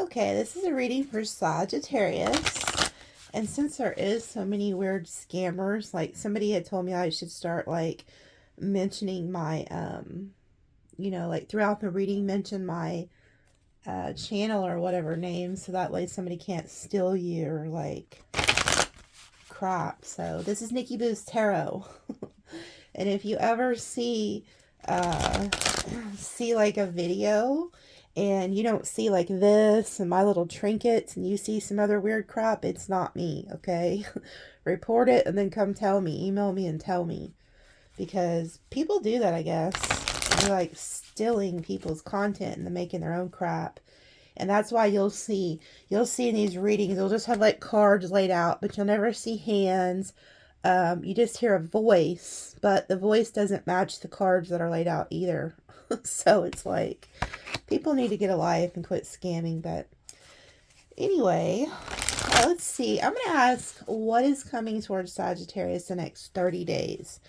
Okay, this is a reading for Sagittarius. And since there is so many weird scammers, like somebody had told me I should start like mentioning my like throughout the reading mention my channel or whatever name so that way somebody can't steal you or like crap. So this is NikiBoo'sTarot. And if you ever see like a video and you don't see like this and my little trinkets and you see some other weird crap, it's not me, okay? Report it and then come tell me. Email me and tell me. Because people do that, I guess. They're like stealing people's content and they're making their own crap. And that's why you'll see in these readings, they'll just have like cards laid out, but you'll never see hands. You just hear a voice, but the voice doesn't match the cards that are laid out either. So it's like, people need to get a life and quit scamming. But anyway, let's see. I'm going to ask what is coming towards Sagittarius the next 30 days.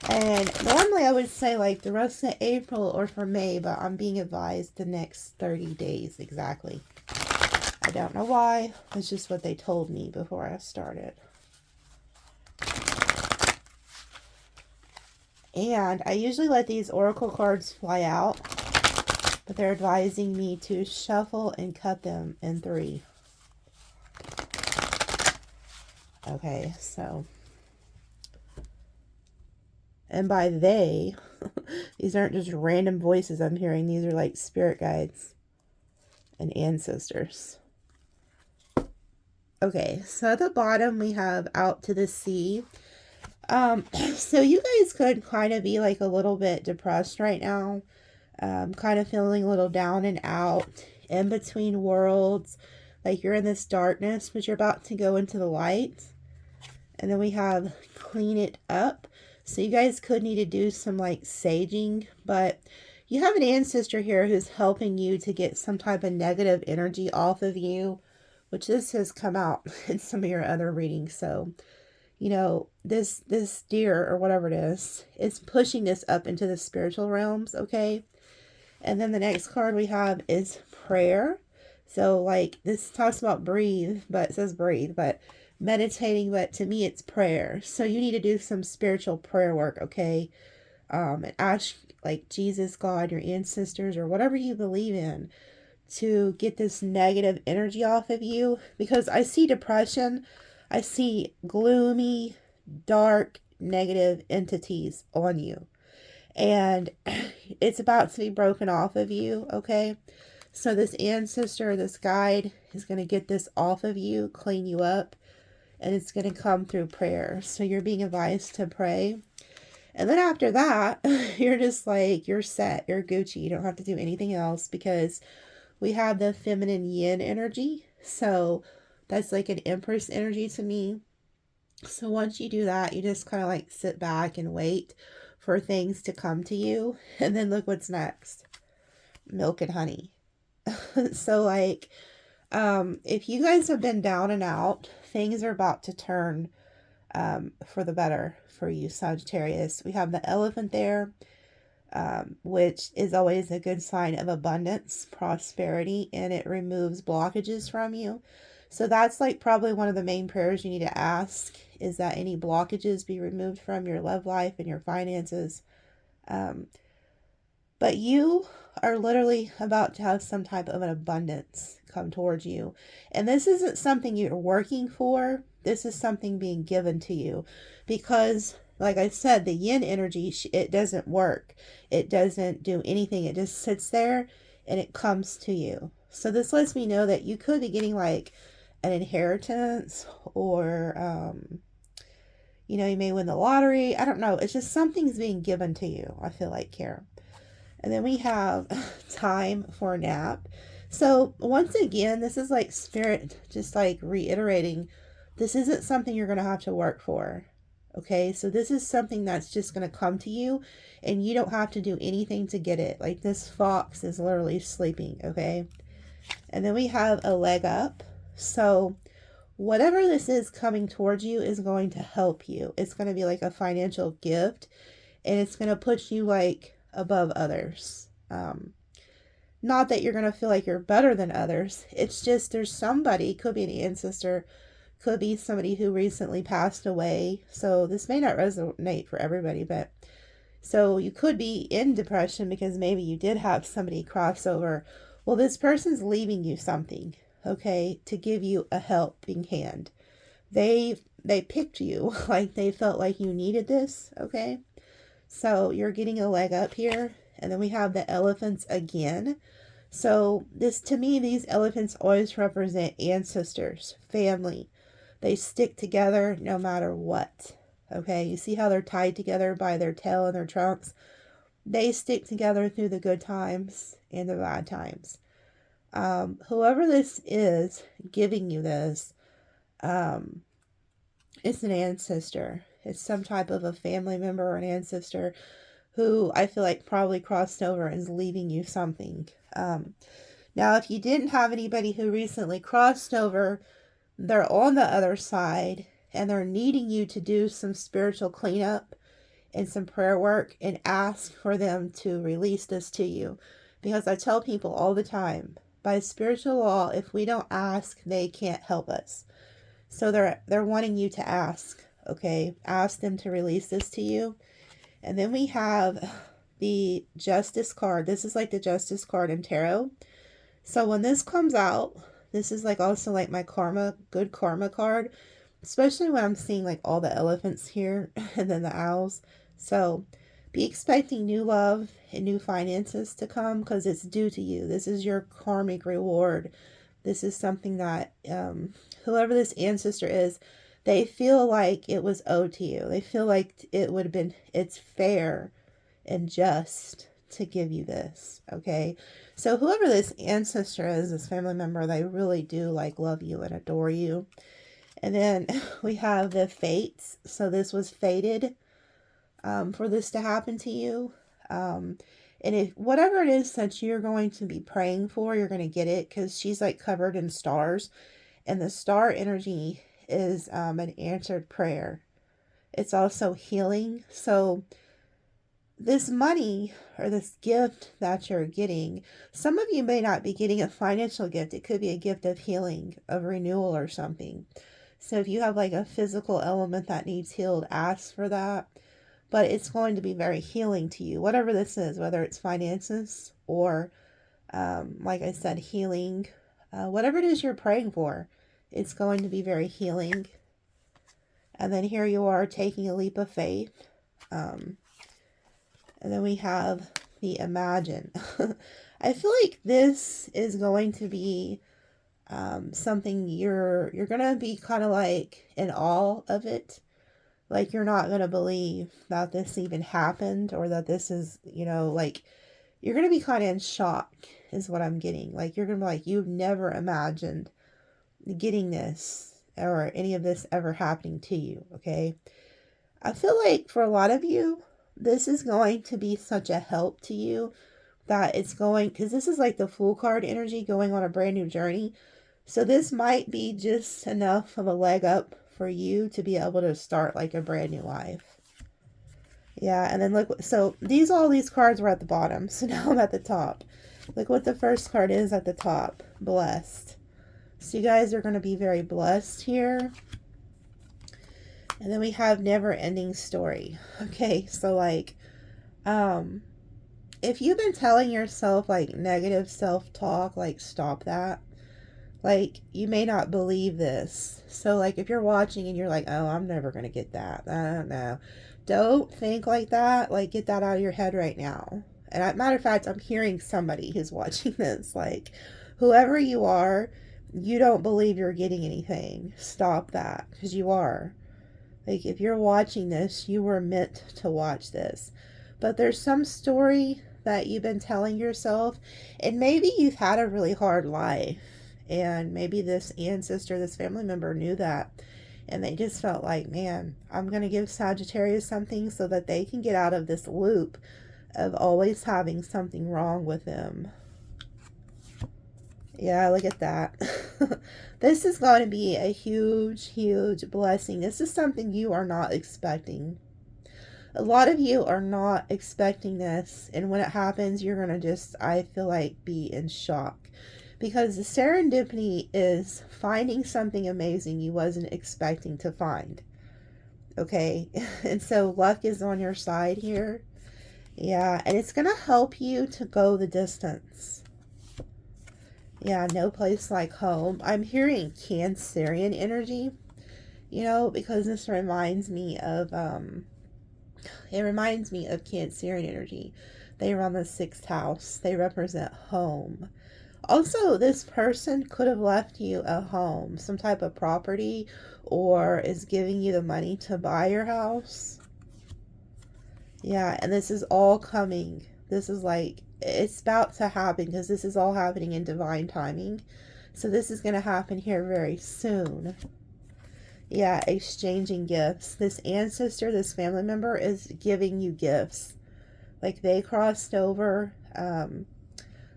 And normally I would say like the rest of April or for May, but I'm being advised the next 30 days exactly. I don't know why. It's just what they told me before I started. And I usually let these oracle cards fly out, but they're advising me to shuffle and cut them in 3. Okay, so. And by they, these aren't just random voices I'm hearing. These are like spirit guides and ancestors. Okay, so at the bottom we have out to the sea. So you guys could kind of be like a little bit depressed right now. Kind of feeling a little down and out, in between worlds. Like you're in this darkness, but you're about to go into the light. And then we have clean it up. So you guys could need to do some like saging, but you have an ancestor here who's helping you to get some type of negative energy off of you, which this has come out in some of your other readings. So, you know, this deer or whatever it is pushing this up into the spiritual realms, okay? And then the next card we have is prayer. So like this talks about breathe, but it says breathe, but meditating, but to me it's prayer. So you need to do some spiritual prayer work, okay? And ask like Jesus, God, your ancestors, or whatever you believe in to get this negative energy off of you. Because I see depression, I see gloomy, dark, negative entities on you. And it's about to be broken off of you, okay? So this ancestor, this guide is going to get this off of you, clean you up, and it's going to come through prayer. So you're being advised to pray. And then after that, you're just like, you're set, you're Gucci. You don't have to do anything else because we have the feminine yin energy. So that's like an empress energy to me. So once you do that, you just kind of like sit back and wait for things to come to you. And then look what's next. Milk and honey. So like, if you guys have been down and out, things are about to turn for the better for you, Sagittarius. We have the elephant there, which is always a good sign of abundance, prosperity, and it removes blockages from you. So that's like probably one of the main prayers you need to ask, is that any blockages be removed from your love life and your finances. But you are literally about to have some type of an abundance come towards you. And this isn't something you're working for. This is something being given to you. Because, like I said, the yin energy, it doesn't work. It doesn't do anything. It just sits there and it comes to you. So this lets me know that you could be getting like an inheritance or, you know, you may win the lottery. I don't know. It's just something's being given to you, I feel like here. And then we have time for a nap. So once again, this is like spirit just like reiterating, this isn't something you're going to have to work for. Okay, so this is something that's just going to come to you and you don't have to do anything to get it. Like this fox is literally sleeping, okay? And then we have a leg up. So whatever this is coming towards you is going to help you. It's going to be like a financial gift and it's going to put you like above others. Not that you're going to feel like you're better than others. It's just there's somebody, could be an ancestor, could be somebody who recently passed away. So this may not resonate for everybody, but so you could be in depression because maybe you did have somebody cross over. Well, this person's leaving you something, okay, to give you a helping hand. They picked you, like they felt like you needed this, okay? So you're getting a leg up here. And then we have the elephants again. So this, to me, these elephants always represent ancestors, family. They stick together no matter what. Okay, you see how they're tied together by their tail and their trunks? They stick together through the good times and the bad times. Whoever this is giving you this, it's an ancestor. It's some type of a family member or an ancestor who I feel like probably crossed over and is leaving you something. Now, if you didn't have anybody who recently crossed over, they're on the other side and they're needing you to do some spiritual cleanup and some prayer work and ask for them to release this to you. Because I tell people all the time, by spiritual law, if we don't ask, they can't help us. So they're wanting you to ask, okay? Ask them to release this to you. And then we have the Justice card. This is like the Justice card in tarot. So when this comes out, this is like also like my karma, good karma card. Especially when I'm seeing like all the elephants here and then the owls. So be expecting new love and new finances to come because it's due to you. This is your karmic reward. This is something that whoever this ancestor is, they feel like it was owed to you. They feel like it would have been, it's fair and just to give you this, okay? So whoever this ancestor is, this family member, they really do like love you and adore you. And then we have the fates. So this was fated for this to happen to you. And if whatever it is that you're going to be praying for, you're going to get it because she's like covered in stars. And the star energy is an answered prayer. It's also healing. So this money or this gift that you're getting, some of you may not be getting a financial gift. It could be a gift of healing, of renewal or something. So if you have like a physical element that needs healed, ask for that. But it's going to be very healing to you, whatever this is, whether it's finances or, like I said, healing, whatever it is you're praying for, it's going to be very healing. And then here you are taking a leap of faith. And then we have the imagine. I feel like this is going to be something you're going to be kind of like in awe of it. Like you're not going to believe that this even happened or that this is, you know, like you're going to be kind of in shock is what I'm getting. Like you're going to be like, you've never imagined getting this or any of this ever happening to you, okay? I feel like for a lot of you, this is going to be such a help to you that it's going, because this is like the Fool card energy going on a brand new journey. So this might be just enough of a leg up for you to be able to start like a brand new life. Yeah, and then look, so all these cards were at the bottom. So now I'm at the top. Look what the first card is at the top. Blessed. So you guys are going to be very blessed here. And then we have never ending story. Okay, so like, if you've been telling yourself like negative self-talk, like stop that. Like, you may not believe this. So, like, if you're watching and you're like, oh, I'm never going to get that. I don't know. Don't think like that. Like, get that out of your head right now. And matter of fact, I'm hearing somebody who's watching this. Like, whoever you are, you don't believe you're getting anything. Stop that. Because you are. Like, if you're watching this, you were meant to watch this. But there's some story that you've been telling yourself. And maybe you've had a really hard life. And maybe this ancestor, this family member knew that. And they just felt like, man, I'm going to give Sagittarius something so that they can get out of this loop of always having something wrong with them. Yeah, look at that. This is going to be a huge, huge blessing. This is something you are not expecting. A lot of you are not expecting this, and when it happens, you're going to just, I feel like, be in shock. Because the serendipity is finding something amazing you wasn't expecting to find. Okay? And so luck is on your side here. Yeah, and it's going to help you to go the distance. Yeah, no place like home. I'm hearing Cancerian energy, you know, because this reminds me of, it reminds me of Cancerian energy. They run the 6th house. They represent home. Also, this person could have left you a home, some type of property, or is giving you the money to buy your house. Yeah, and this is all coming. This is like, it's about to happen because this is all happening in divine timing. So this is going to happen here very soon. Yeah, exchanging gifts. This ancestor, this family member is giving you gifts. Like they crossed over.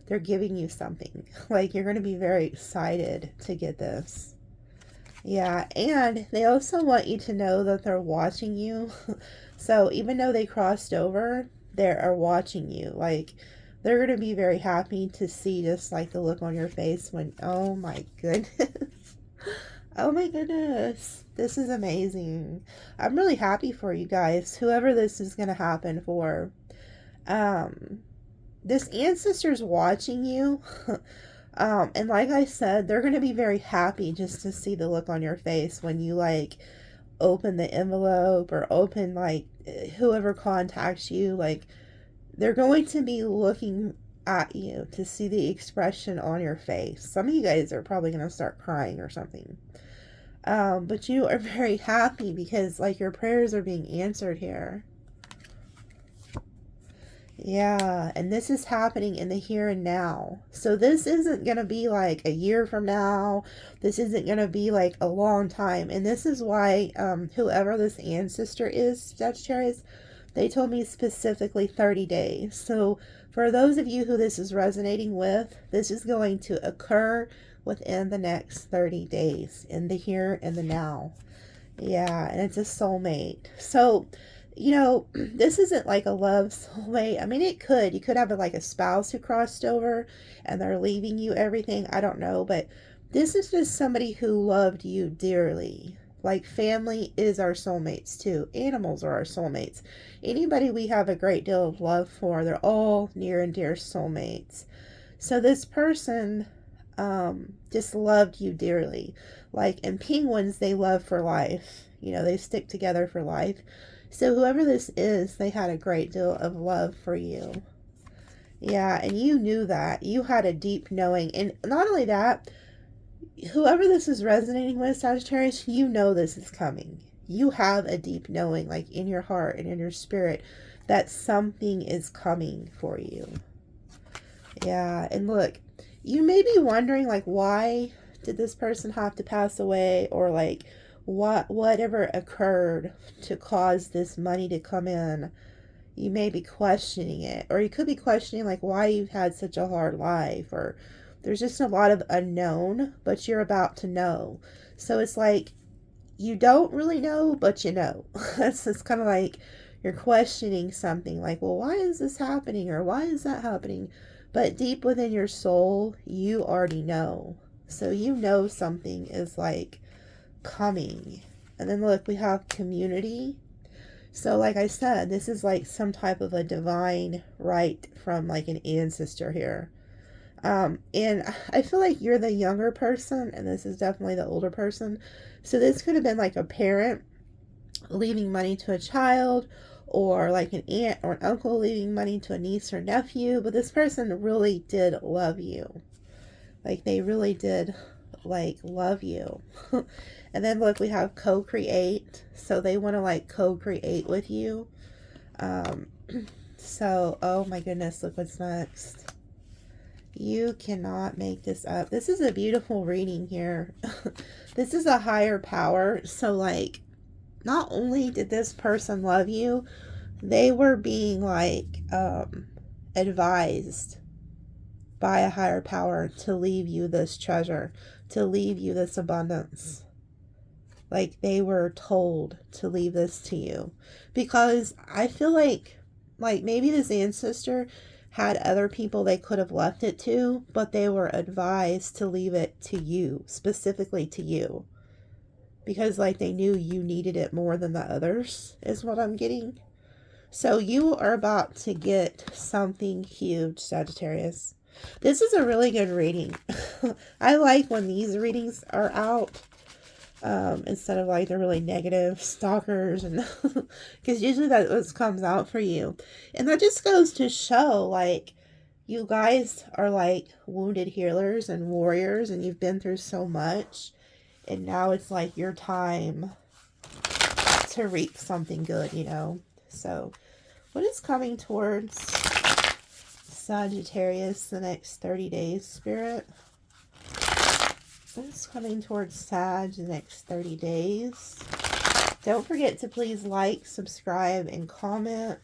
They're giving you something. Like you're going to be very excited to get this. Yeah, and they also want you to know that they're watching you. So even though they crossed over, they are watching you. Like they're going to be very happy to see just like the look on your face when, oh my goodness. Oh my goodness. This is amazing. I'm really happy for you guys. Whoever this is going to happen for. This ancestor's watching you. And like I said, they're going to be very happy just to see the look on your face when you like open the envelope or open like whoever contacts you. Like they're going to be looking at you to see the expression on your face. Some of you guys are probably going to start crying or something. But you are very happy because like your prayers are being answered here. Yeah, and this is happening in the here and now. So this isn't going to be like a year from now. This isn't going to be like a long time. And this is why whoever this ancestor is, Sagittarius, they told me specifically 30 days. So for those of you who this is resonating with, this is going to occur within the next 30 days in the here and the now. Yeah, and it's a soulmate. So you know, this isn't like a love soulmate. I mean, it could. You could have like a spouse who crossed over and they're leaving you everything. I don't know. But this is just somebody who loved you dearly. Like family is our soulmates too. Animals are our soulmates. Anybody we have a great deal of love for, they're all near and dear soulmates. So this person just loved you dearly. Like in penguins, they love for life. You know, they stick together for life. So whoever this is, they had a great deal of love for you. Yeah, and you knew that. You had a deep knowing. And not only that, whoever this is resonating with, Sagittarius, you know this is coming. You have a deep knowing, like in your heart and in your spirit, that something is coming for you. Yeah, and look, you may be wondering, like, why did this person have to pass away? Or like, whatever occurred to cause this money to come in. You may be questioning it, or you could be questioning like why you've had such a hard life, or there's just a lot of unknown, but you're about to know. So it's like you don't really know, but you know. It's kind of like you're questioning something like, well, why is this happening, or why is that happening? But deep within your soul, you already know. So you know something is like coming. And then look, we have community. So like I said, this is like some type of a divine right from like an ancestor here. And I feel like you're the younger person and this is definitely the older person. So this could have been like a parent leaving money to a child, or like an aunt or an uncle leaving money to a niece or nephew. But this person really did love you. Like they really did like love you. And then look, we have co-create. So they want to like co-create with you. So, oh my goodness, look what's next. You cannot make this up. This is a beautiful reading here. This is a higher power. So like, not only did this person love you, they were being like advised by a higher power to leave you this treasure, to leave you this abundance. Like they were told to leave this to you. Because I feel like maybe this ancestor had other people they could have left it to, but they were advised to leave it to you, specifically to you. Because like they knew you needed it more than the others, is what I'm getting. So you are about to get something huge, Sagittarius. This is a really good reading. I like when these readings are out. Instead of like the really negative stalkers, and because usually that what comes out for you. And that just goes to show like you guys are like wounded healers and warriors, and you've been through so much, and now it's like your time to reap something good, you know. So what is coming towards Sagittarius the next 30 days, Spirit? What's coming towards Sag the next 30 days? Don't forget to please like, subscribe, and comment.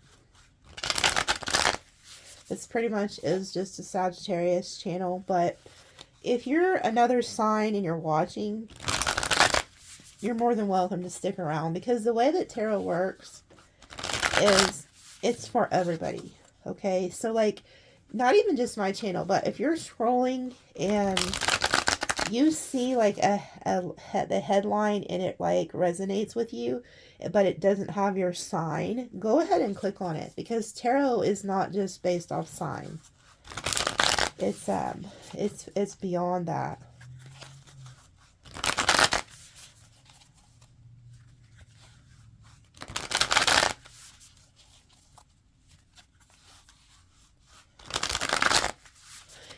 This pretty much is just a Sagittarius channel, but if you're another sign and you're watching, you're more than welcome to stick around, because the way that tarot works is it's for everybody, okay? So like, not even just my channel, but if you're scrolling and you see like the headline and it like resonates with you, but it doesn't have your sign, go ahead and click on it, because tarot is not just based off sign. It's beyond that.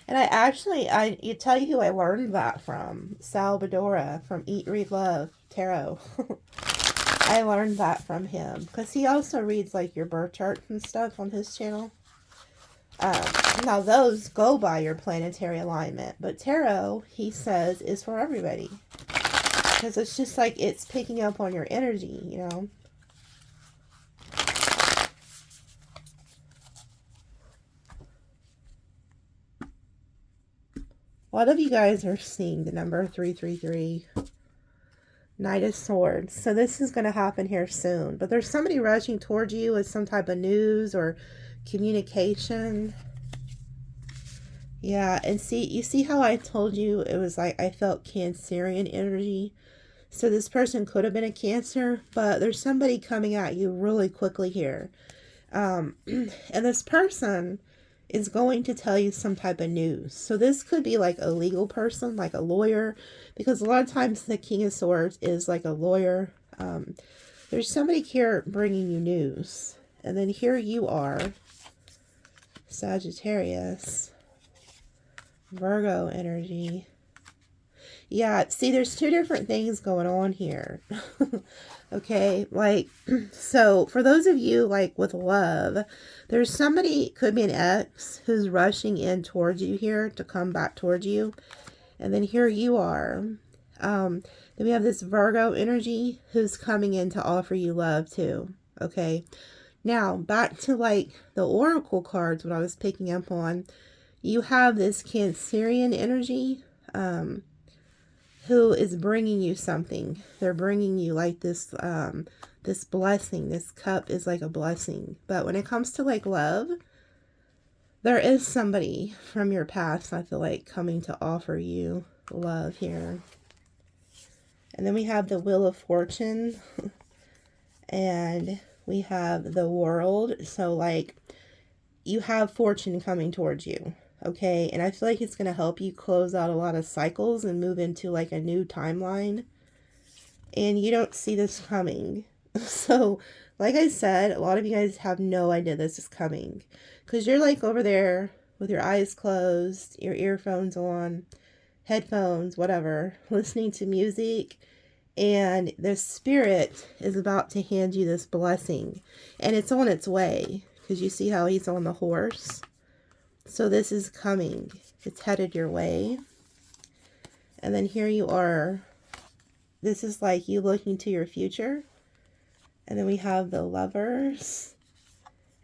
And I tell you who I learned that from. Salvadora from Eat, Read, Love Tarot. I learned that from him, because he also reads like your birth charts and stuff on his channel. Now those go by your planetary alignment, but tarot, he says, is for everybody, because it's just like it's picking up on your energy, you know. A lot of you guys are seeing the number 333. Knight of Swords. So this is going to happen here soon. But there's somebody rushing towards you with some type of news or communication. Yeah, and see, you see how I told you it was like I felt Cancerian energy? So this person could have been a Cancer, but there's somebody coming at you really quickly here. And this person is going to tell you some type of news. So this could be like a legal person, like a lawyer, because a lot of times the King of Swords is like a lawyer. There's somebody here bringing you news. And then here you are, Sagittarius, Virgo energy. Yeah, see, there's two different things going on here. Okay, like, so for those of you like with love, there's somebody, could be an ex, who's rushing in towards you here to come back towards you. And then here you are. Then we have this Virgo energy who's coming in to offer you love too. Okay, now back to like the oracle cards, what I was picking up on. You have this Cancerian energy, who is bringing you something. They're bringing you like this, this blessing. This cup is like a blessing. But when it comes to like love, there is somebody from your past, I feel like, coming to offer you love here. And then we have the Wheel of Fortune. And we have the World. So like, you have fortune coming towards you. Okay, and I feel like it's going to help you close out a lot of cycles and move into like a new timeline. And you don't see this coming. So, like I said, a lot of you guys have no idea this is coming. Because you're like over there with your eyes closed, your earphones on, headphones, whatever, listening to music. And the spirit is about to hand you this blessing. And it's on its way. Because you see how he's on the horse. So this is coming. It's headed your way. And then here you are. This is like you looking to your future. And then we have the Lovers.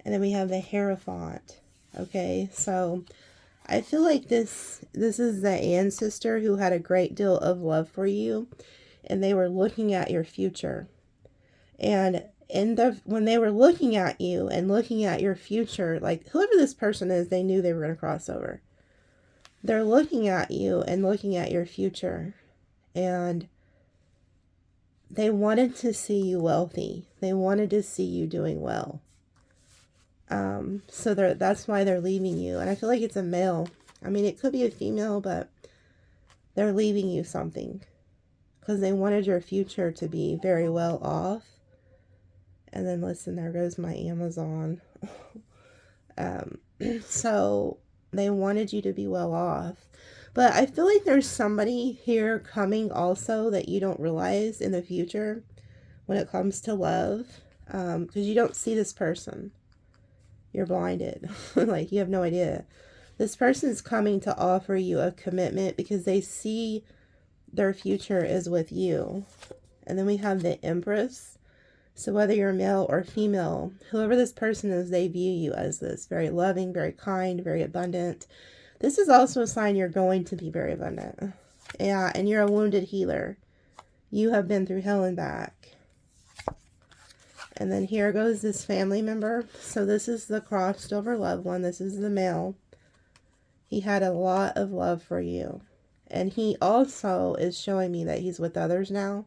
And then we have the Hierophant. Okay, so I feel like this is the ancestor who had a great deal of love for you. and they were looking at your future. And when they were looking at you and looking at your future, like whoever this person is, they knew they were going to cross over. They're looking at you and looking at your future, and they wanted to see you wealthy. They wanted to see you doing well. So that's why they're leaving you. And I feel like it's a male. I mean, it could be a female, but they're leaving you something because they wanted your future to be very well off. And then listen, there goes my Amazon. So they wanted you to be well off. But I feel like there's somebody here coming also that you don't realize in the future when it comes to love. Because you don't see this person. You're blinded. Like, you have no idea. This person is coming to offer you a commitment because they see their future is with you. And then we have the Empress. So whether you're male or female, whoever this person is, they view you as this. Very loving, very kind, very abundant. This is also a sign you're going to be very abundant. Yeah, and you're a wounded healer. You have been through hell and back. And then here goes this family member. So this is the crossed over loved one. This is the male. He had a lot of love for you. And he also is showing me that he's with others now.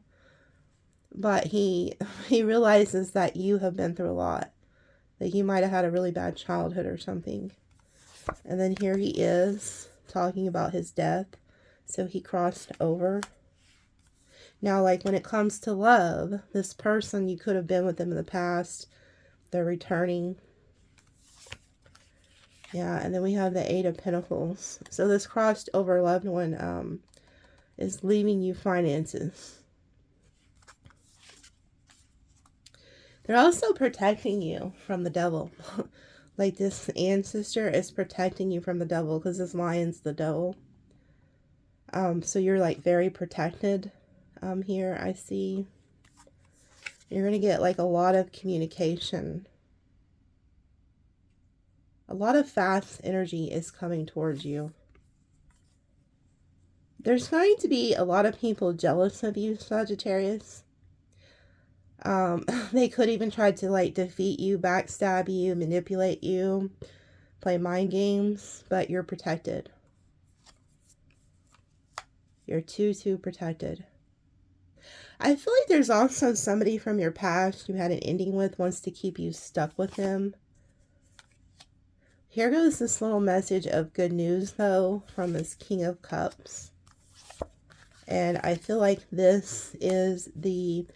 But he realizes that you have been through a lot. That you might have had a really bad childhood or something. And then here he is talking about his death. So he crossed over. Now, like when it comes to love, this person, you could have been with them in the past. They're returning. Yeah, and then we have the Eight of Pentacles. So this crossed over loved one is leaving you finances. They're also protecting you from the devil. Like this ancestor is protecting you from the devil because this lion's the devil. So you're like very protected. Here I see you're going to get like a lot of communication. A lot of fast energy is coming towards you. There's going to be a lot of people jealous of you, Sagittarius. They could even try to like defeat you, backstab you, manipulate you, play mind games, but you're protected. You're too protected. I feel like there's also somebody from your past you had an ending with wants to keep you stuck with them. Here goes this little message of good news, though, from this King of Cups. And I feel like this is the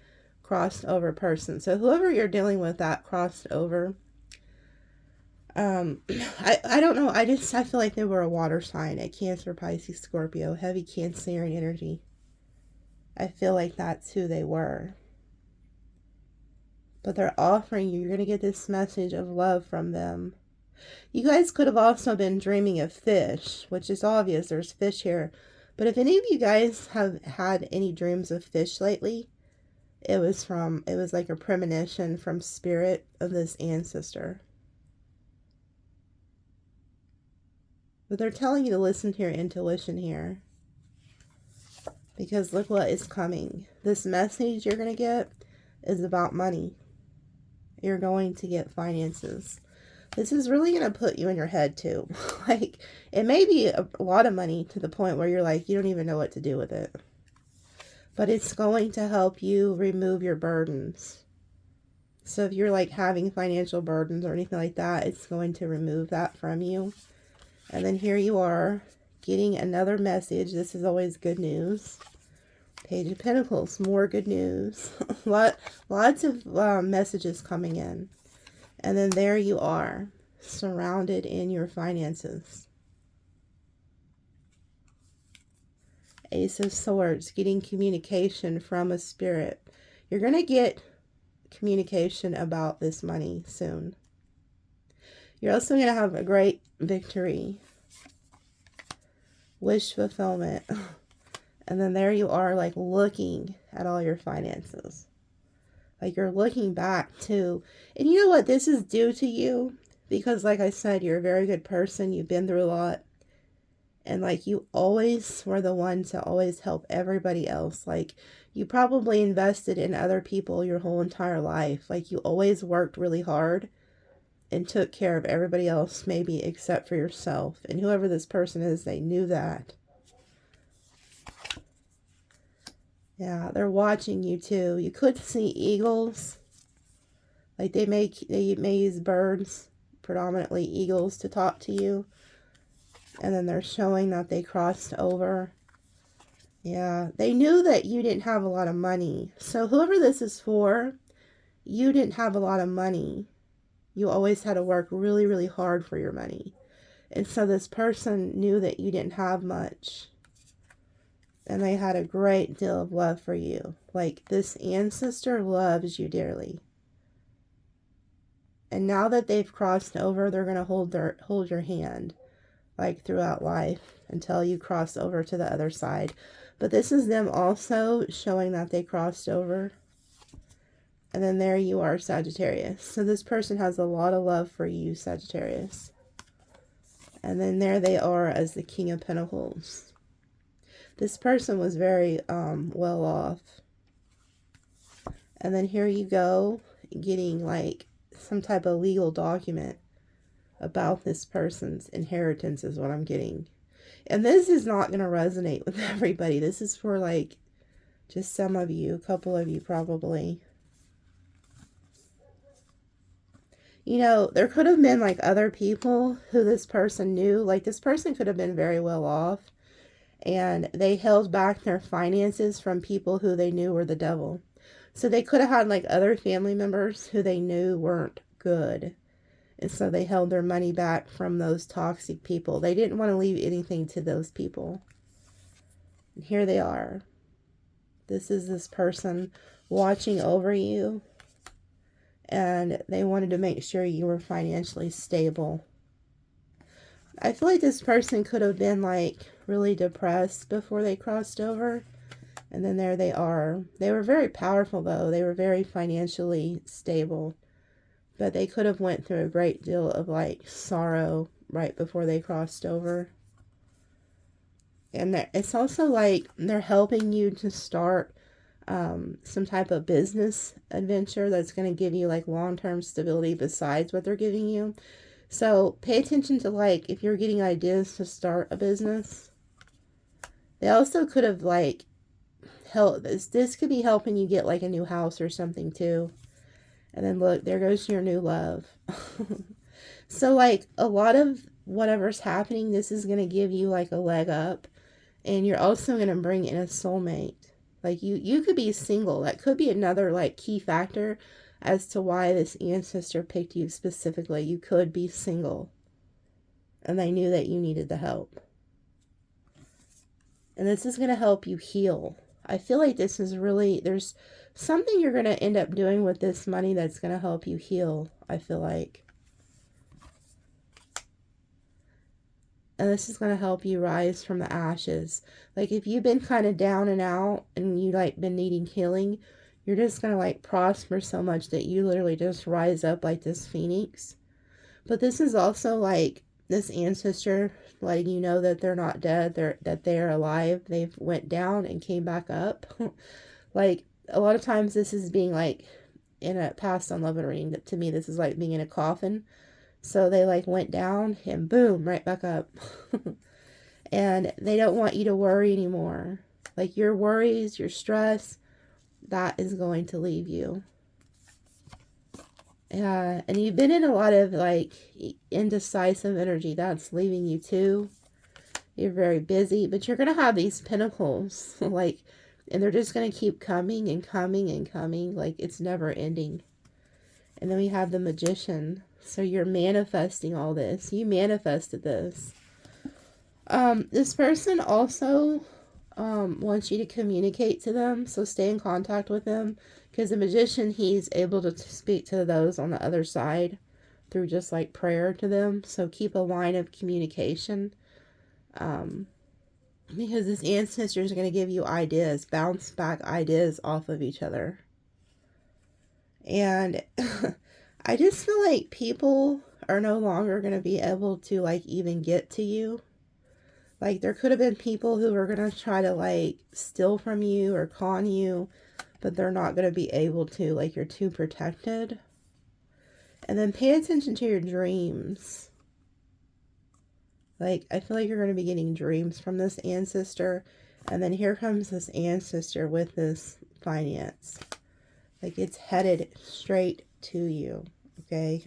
crossed over person. So whoever you're dealing with that crossed over, I don't know. I feel like they were a water sign, a Cancer, Pisces, Scorpio, heavy Cancerian energy. I feel like that's who they were. But they're offering you, you're going to get this message of love from them. You guys could have also been dreaming of fish, which is obvious. There's fish here. But if any of you guys have had any dreams of fish lately, it was like a premonition from spirit of this ancestor. But they're telling you to listen to your intuition here. Because look what is coming. This message you're going to get is about money. You're going to get finances. This is really going to put you in your head too. Like, it may be a lot of money to the point where you're like, you don't even know what to do with it. But it's going to help you remove your burdens. So if you're like having financial burdens or anything like that, it's going to remove that from you. And then here you are getting another message. This is always good news. Page of Pentacles, more good news. Lots of messages coming in. And then there you are, surrounded in your finances. Ace of Swords, getting communication from a spirit. You're going to get communication about this money soon. You're also going to have a great victory. Wish fulfillment. And then there you are, like looking at all your finances. Like you're looking back to, and you know what, this is due to you. Because like I said, you're a very good person. You've been through a lot. And like you always were the one to always help everybody else. Like you probably invested in other people your whole entire life. Like you always worked really hard and took care of everybody else, maybe except for yourself. And whoever this person is, they knew that. Yeah, they're watching you too. You could see eagles. Like they may use birds, predominantly eagles, to talk to you. And then they're showing that they crossed over. Yeah, they knew that you didn't have a lot of money. So whoever this is for, you didn't have a lot of money. You always had to work really, really hard for your money. And so this person knew that you didn't have much. And they had a great deal of love for you. Like this ancestor loves you dearly. And now that they've crossed over, they're going to hold your hand, like throughout life, until you cross over to the other side. But this is them also showing that they crossed over. And then there you are, Sagittarius. So this person has a lot of love for you, Sagittarius. And then there they are as the King of Pentacles. This person was very well off. And then here you go, getting like some type of legal document about this person's inheritance is what I'm getting. And this is not going to resonate with everybody. This is for like just some of you, a couple of you probably. You know, there could have been like other people who this person knew. Like this person could have been very well off. And they held back their finances from people who they knew were the devil. So they could have had like other family members who they knew weren't good. And so they held their money back from those toxic people. They didn't want to leave anything to those people. And here they are. This is this person watching over you. And they wanted to make sure you were financially stable. I feel like this person could have been like really depressed before they crossed over. And then there they are. They were very powerful though. They were very financially stable. But they could have went through a great deal of like sorrow right before they crossed over. And it's also like they're helping you to start some type of business adventure that's going to give you like long-term stability besides what they're giving you. So pay attention to like if you're getting ideas to start a business. They also could have like helped. This could be helping you get like a new house or something too. And then look, there goes your new love. So like a lot of whatever's happening, this is going to give you like a leg up. And you're also going to bring in a soulmate. Like you could be single. That could be another like key factor as to why this ancestor picked you specifically. You could be single. And they knew that you needed the help. And this is going to help you heal. I feel like this is really, there's something you're going to end up doing with this money that's going to help you heal, I feel like. And this is going to help you rise from the ashes. Like if you've been kind of down and out and you like been needing healing, you're just going to like prosper so much that you literally just rise up like this phoenix. But this is also like this ancestor letting you know that they're not dead, that they're alive. They've went down and came back up. Like a lot of times this is being like in a past on love and reading. To me, this is like being in a coffin. So they like went down and boom, right back up. And they don't want you to worry anymore. Like your worries, your stress, that is going to leave you. And you've been in a lot of like indecisive energy. That's leaving you too. You're very busy, but you're going to have these pentacles. Like, and they're just going to keep coming and coming and coming. Like it's never ending. And then we have the Magician. So you're manifesting all this. You manifested this. This person also wants you to communicate to them. So stay in contact with them. Because the Magician, he's able to speak to those on the other side through just like prayer to them. So keep a line of communication. Because this ancestor is going to give you ideas. Bounce back ideas off of each other. And I just feel like people are no longer going to be able to like even get to you. Like, there could have been people who were going to try to, like, steal from you or con you, but they're not going to be able to. Like, you're too protected. And then pay attention to your dreams. Like, I feel like you're going to be getting dreams from this ancestor. And then here comes this ancestor with this finance. Like, it's headed straight to you. Okay?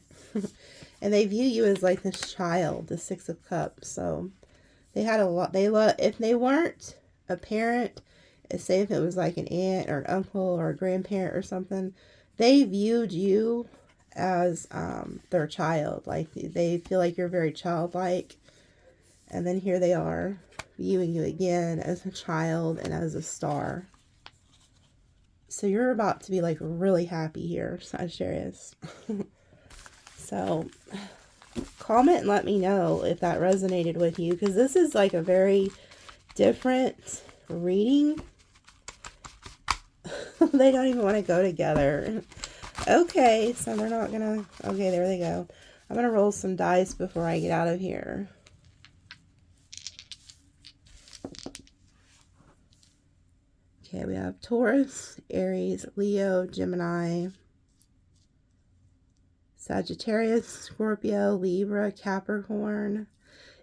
And they view you as, like, this child, the Six of Cups. So they had a lot. If they weren't a parent, say if it was like an aunt or an uncle or a grandparent or something, they viewed you as their child. Like, they feel like you're very childlike. And then here they are, viewing you again as a child and as a star. So you're about to be, like, really happy here, Sagittarius. So comment and let me know if that resonated with you, because this is, like, a very different reading. They don't even want to go together. Okay, so they're not gonna... Okay, there they go. I'm gonna roll some dice before I get out of here. Okay, we have Taurus, Aries, Leo, Gemini, Sagittarius, Scorpio, Libra, Capricorn.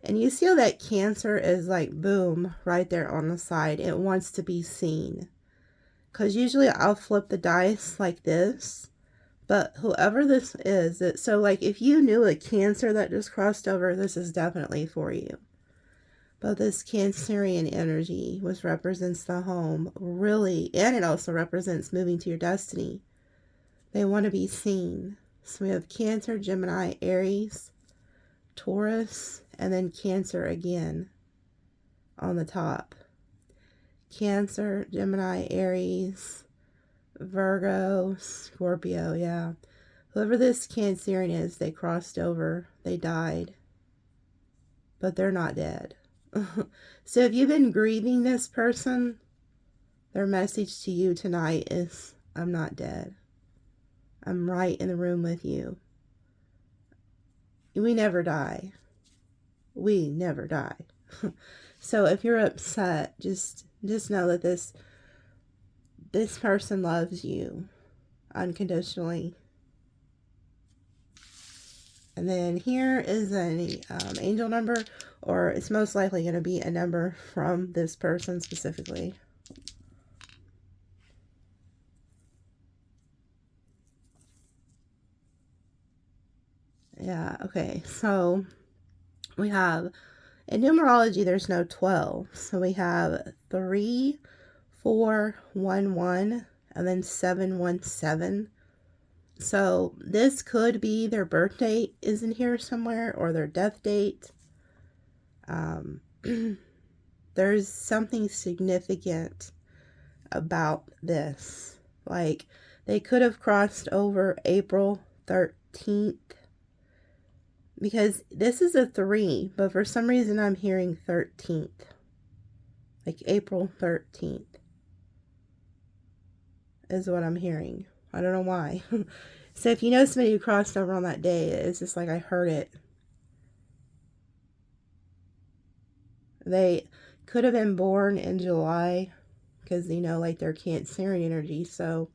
And you see how that Cancer is like, boom, right there on the side. It wants to be seen. Because usually I'll flip the dice like this. But whoever this is, so like if you knew a Cancer that just crossed over, this is definitely for you. But this Cancerian energy, which represents the home, really, and it also represents moving to your destiny. They want to be seen. So we have Cancer, Gemini, Aries, Taurus, and then Cancer again on the top. Cancer, Gemini, Aries, Virgo, Scorpio, yeah. Whoever this Cancerian is, they crossed over, they died. But they're not dead. So if you've been grieving this person, their message to you tonight is, I'm not dead. I'm right in the room with you. We never die. We never die. So if you're upset, just know that this person loves you unconditionally. And then here is an angel number, or it's most likely going to be a number from this person specifically. Yeah, okay, so we have, in numerology, there's no 12. So we have 3, 4, 1, 1, and then 7, 1, 7. So this could be their birth date is in here somewhere, or their death date. There's something significant about this. Like, they could have crossed over April 13th. Because this is a 3, but for some reason I'm hearing 13th. Like April 13th is what I'm hearing. I don't know why. So if you know somebody who crossed over on that day, it's just like I heard it. They could have been born in July because, you know, like they're Cancerian energy. So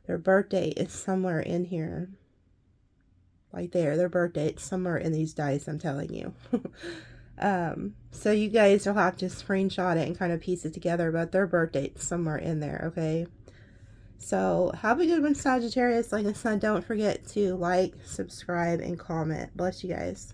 their birthday is somewhere in here. Like there, their birthday is somewhere in these dice, I'm telling you. So you guys will have to screenshot it and kind of piece it together, but their birthday is somewhere in there, okay? So have a good one, Sagittarius. Like I said, don't forget to like, subscribe, and comment. Bless you guys.